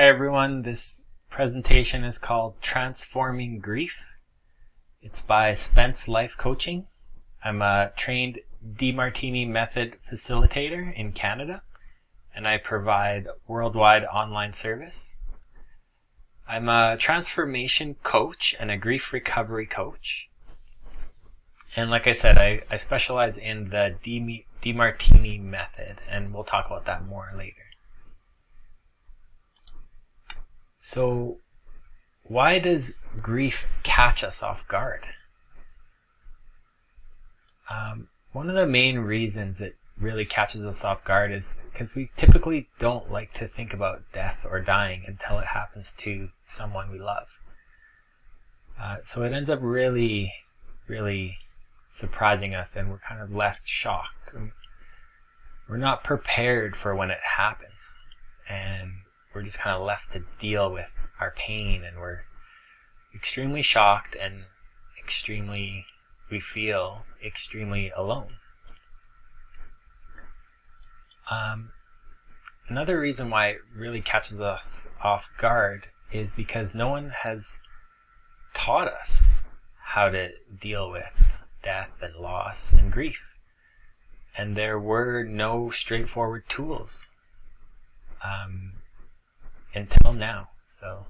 everyone, this presentation is called Transforming Grief. It's by Spence Life Coaching. I'm a trained DeMartini method facilitator in Canada, and I provide worldwide online service. I'm a transformation coach and a grief recovery coach. And like I said, I specialize in the DeMartini method, and we'll talk about that more later. So, why does grief catch us off guard? One of the main reasons it really catches us off guard is because we typically don't like to think about death or dying until it happens to someone we love. So it ends up really surprising us, and we're kind of left shocked. We're not prepared for when it happens, and we're just kind of left to deal with our pain, and we're extremely shocked and we feel extremely alone. Another reason why it really catches us off guard is because no one has taught us how to deal with death and loss and grief. And there were no straightforward tools until now. So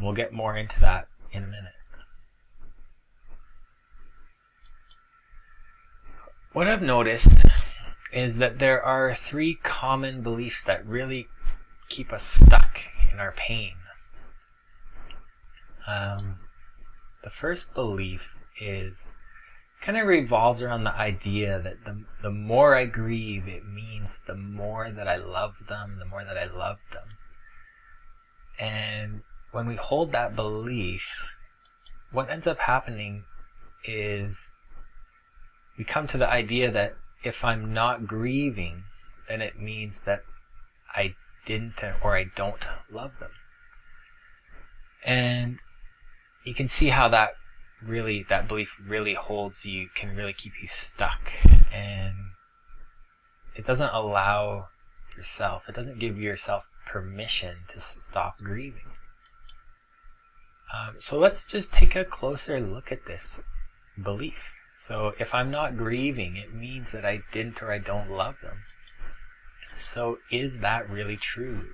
we'll get more into that in a minute. What I've noticed is that there are 3 common beliefs that really keep us stuck in our pain. The first belief kind of revolves around the idea that the more I grieve, it means the more that I love them, the more that I love them. And when we hold that belief, what ends up happening is we come to the idea that if I'm not grieving, then it means that I didn't or I don't love them. And you can see how that belief really holds you, can really keep you stuck, and it doesn't allow yourself, it doesn't give yourself permission to stop grieving. So let's just take a closer look at this belief. So if I'm not grieving, it means that I didn't or I don't love them. So is that really true?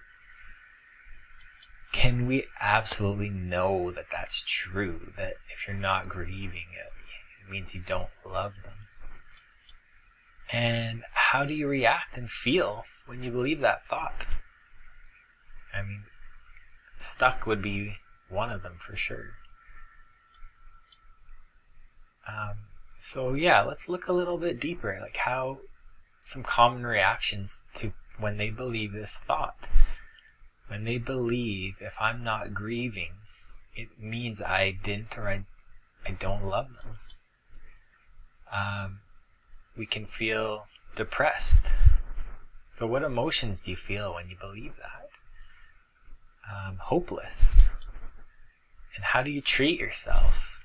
Can we absolutely know that that's true? That if you're not grieving, it means you don't love them? And how do you react and feel when you believe that thought? I mean, stuck would be one of them for sure. So yeah, let's look a little bit deeper, like how some common reactions to when they believe this thought. When they believe, if I'm not grieving, it means I didn't or I don't love them. We can feel depressed. So what emotions do you feel when you believe that? Hopeless. And how do you treat yourself?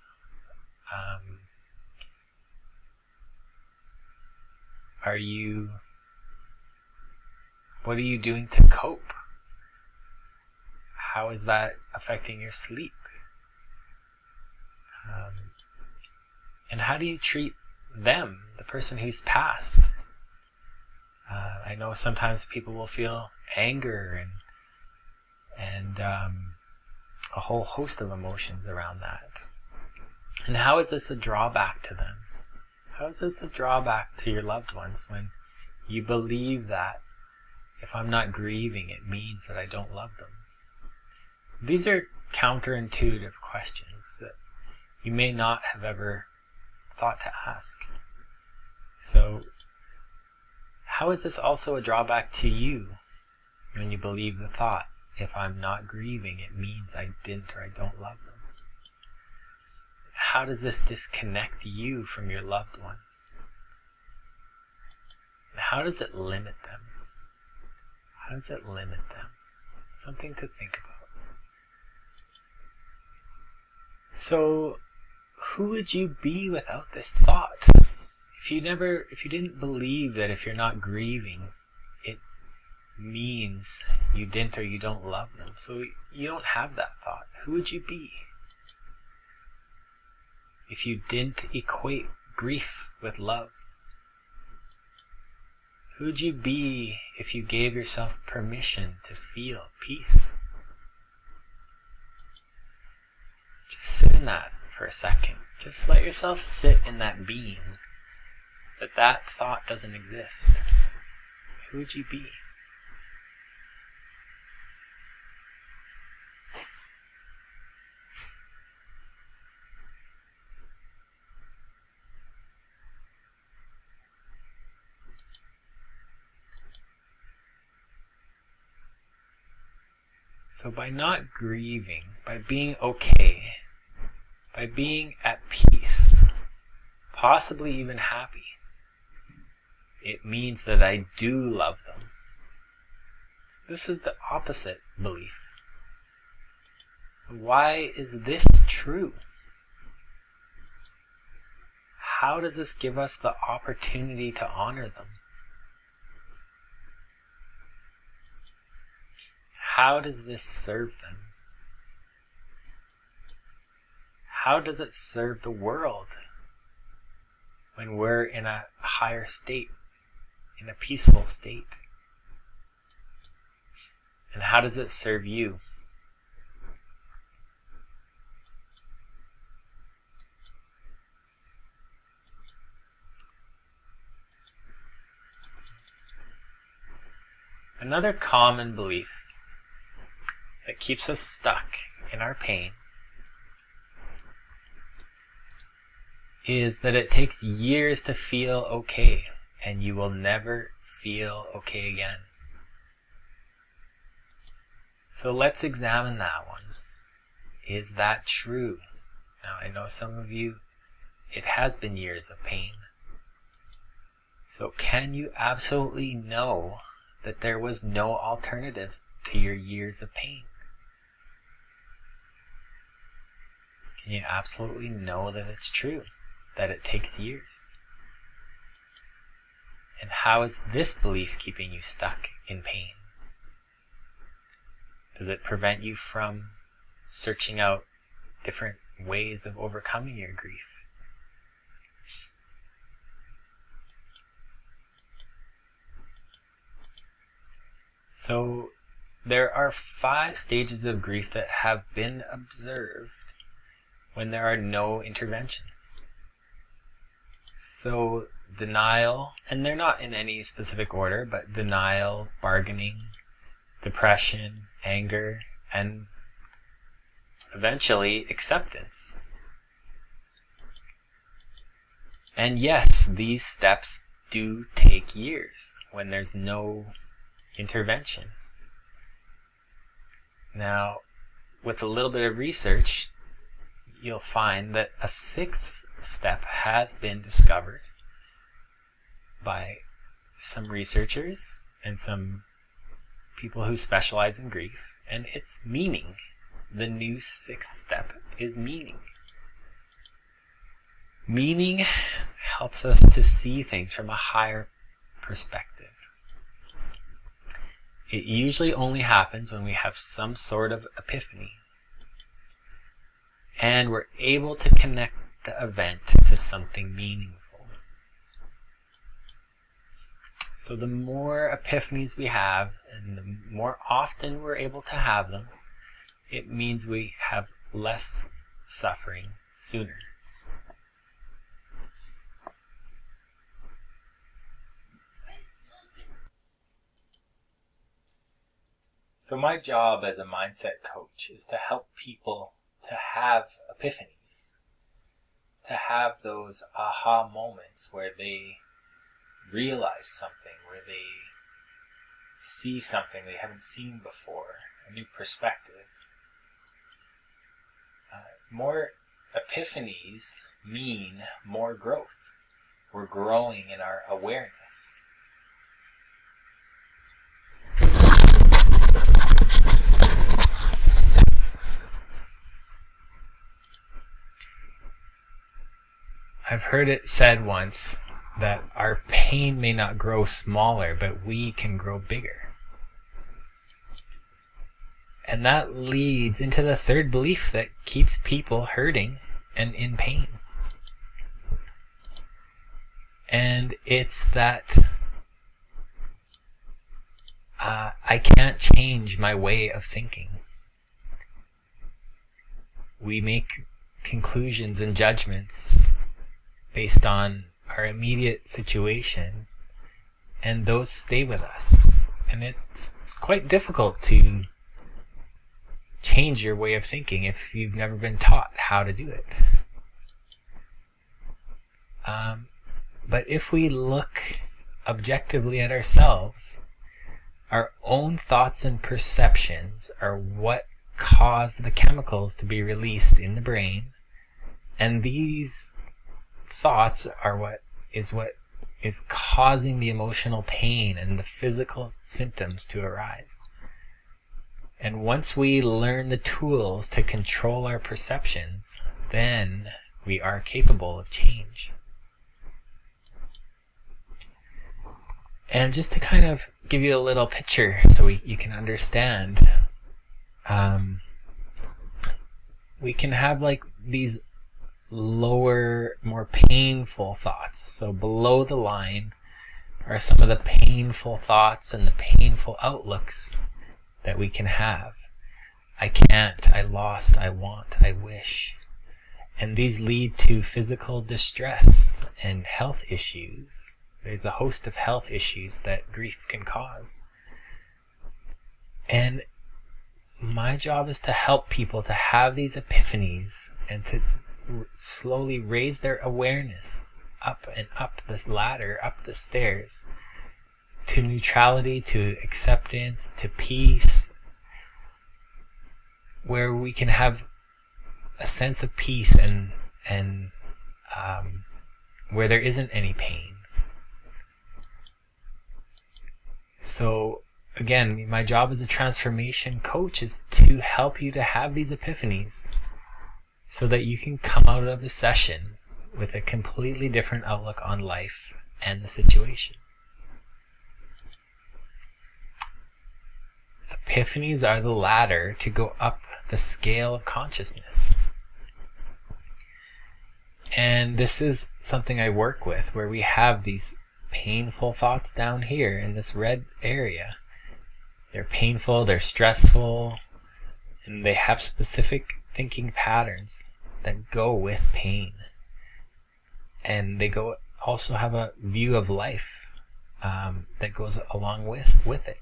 What are you doing to cope? How is that affecting your sleep? And how do you treat them, the person who's passed? I know sometimes people will feel anger and a whole host of emotions around that. And how is this a drawback to them? How is this a drawback to your loved ones when you believe that if I'm not grieving, it means that I don't love them? So these are counterintuitive questions that you may not have ever thought to ask. So how is this also a drawback to you when you believe the thought, if I'm not grieving, it means I didn't or I don't love them? How does this disconnect you from your loved one? And how does it limit them? How does it limit them? Something to think about. So, who would you be without this thought? If you didn't believe that if you're not grieving, it means you didn't or you don't love them. So you don't have that thought. Who would you be if you didn't equate grief with love? Who would you be if you gave yourself permission to feel peace? Just sit in that for a second. Just let yourself sit in that being, that thought doesn't exist. Who would you be? So by not grieving, by being okay, by being at peace, possibly even happy, it means that I do love them. This is the opposite belief. Why is this true? How does this give us the opportunity to honor them? How does this serve them? How does it serve the world when we're in a higher state, in a peaceful state? And how does it serve you? Another common belief that keeps us stuck in our pain is that it takes years to feel okay, and you will never feel okay again. So let's examine that one. Is that true? Now, I know some of you, it has been years of pain. So can you absolutely know that there was no alternative to your years of pain? Can you absolutely know that it's true, that it takes years? And how is this belief keeping you stuck in pain? Does it prevent you from searching out different ways of overcoming your grief? So there are 5 stages of grief that have been observed when there are no interventions. So denial, and they're not in any specific order, but denial, bargaining, depression, anger, and eventually acceptance. And yes, these steps do take years when there's no intervention. Now, with a little bit of research, you'll find that a 6th step has been discovered by some researchers and some people who specialize in grief, and it's meaning. The new 6th step is meaning. Meaning helps us to see things from a higher perspective. It usually only happens when we have some sort of epiphany, and we're able to connect the event to something meaningful. So the more epiphanies we have, and the more often we're able to have them, it means we have less suffering sooner. So my job as a mindset coach is to help people to have epiphanies, to have those aha moments where they realize something, where they see something they haven't seen before, a new perspective. More epiphanies mean more growth. We're growing in our awareness. I've heard it said once that our pain may not grow smaller, but we can grow bigger. And that leads into the third belief that keeps people hurting and in pain. And it's that I can't change my way of thinking. We make conclusions and judgments based on our immediate situation, and those stay with us. And it's quite difficult to change your way of thinking if you've never been taught how to do it. But if we look objectively at ourselves, our own thoughts and perceptions are what cause the chemicals to be released in the brain, and these thoughts are what is causing the emotional pain and the physical symptoms to arise. And once we learn the tools to control our perceptions, then we are capable of change. And just to kind of give you a little picture so you can understand, we can have like these lower, more painful thoughts. So below the line are some of the painful thoughts and the painful outlooks that we can have. I can't, I lost, I want, I wish. And these lead to physical distress and health issues. There's a host of health issues that grief can cause. And my job is to help people to have these epiphanies and to slowly raise their awareness up and up this ladder, up the stairs, to neutrality, to acceptance, to peace, where we can have a sense of peace and where there isn't any pain. So again, my job as a transformation coach is to help you to have these epiphanies so that you can come out of a session with a completely different outlook on life and the situation. Epiphanies are the ladder to go up the scale of consciousness. And this is something I work with, where we have these painful thoughts down here in this red area. They're painful, they're stressful, and they have specific thinking patterns that go with pain. And they also have a view of life that goes along with it.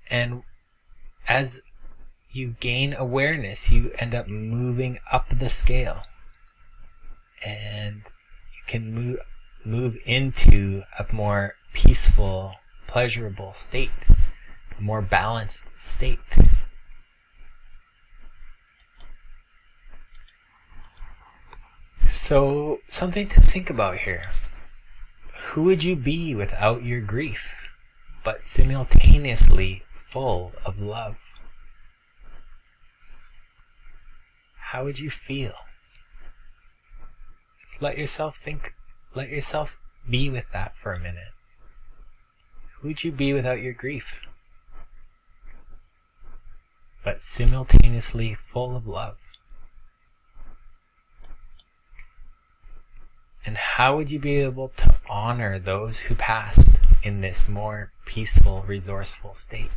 And as you gain awareness, you end up moving up the scale. And you can move into a more peaceful, pleasurable state, a more balanced state. So, something to think about here. Who would you be without your grief, but simultaneously full of love? How would you feel? Just let yourself think. Let yourself be with that for a minute. Who would you be without your grief, but simultaneously full of love? And how would you be able to honor those who passed in this more peaceful, resourceful state?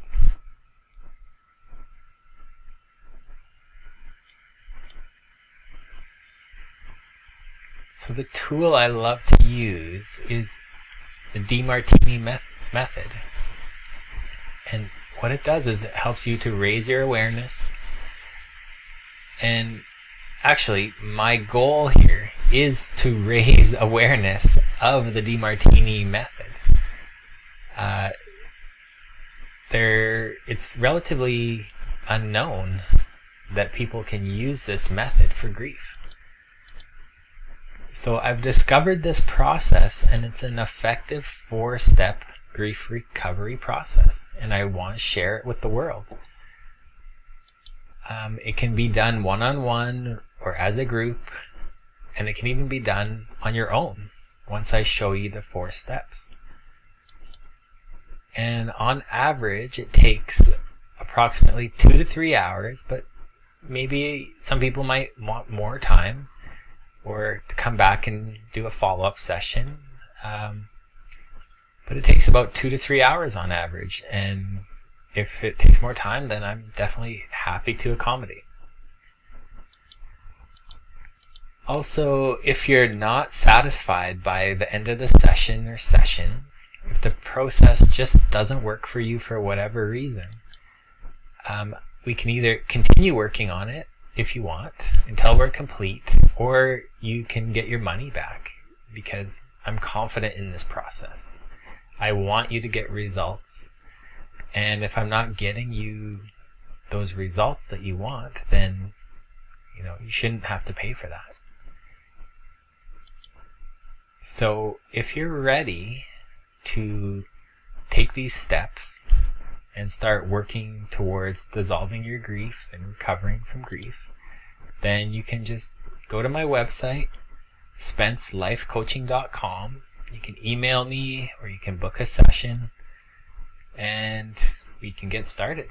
So the tool I love to use is the DeMartini method. And what it does is it helps you to raise your awareness. And actually, my goal here is to raise awareness of the DeMartini method. It's relatively unknown that people can use this method for grief. So I've discovered this process, and it's an effective 4-step grief recovery process, and I want to share it with the world. It can be done one-on-one or as a group, and it can even be done on your own once I show you the 4 steps. And on average, it takes approximately 2 to 3 hours, but maybe some people might want more time or to come back and do a follow-up session. But it takes about 2 to 3 hours on average, and if it takes more time, then I'm definitely happy to accommodate. Also, if you're not satisfied by the end of the session or sessions, if the process just doesn't work for you for whatever reason, we can either continue working on it if you want until we're complete, or you can get your money back, because I'm confident in this process. I want you to get results, and if I'm not getting you those results that you want, then you shouldn't have to pay for that. So if you're ready to take these steps and start working towards dissolving your grief and recovering from grief, then you can just go to my website, spencelifecoaching.com. You can email me or you can book a session and we can get started.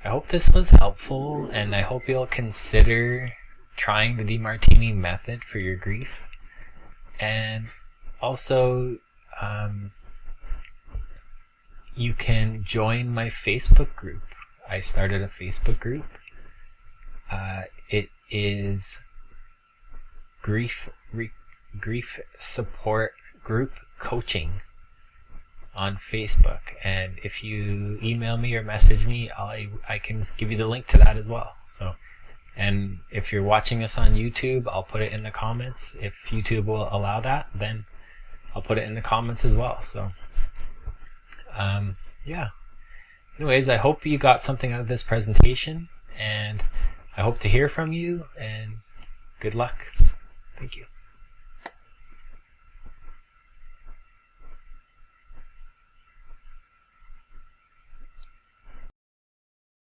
I hope this was helpful, and I hope you'll consider trying the DeMartini method for your grief. And also, you can join my Facebook group. I started a Facebook group. It is grief support group coaching on Facebook, and if you email me or message me, I can give you the link to that as well. And if you're watching this on YouTube, I'll put it in the comments. If YouTube will allow that, then I'll put it in the comments as well. So, yeah. Anyways, I hope you got something out of this presentation, and I hope to hear from you, and good luck. Thank you.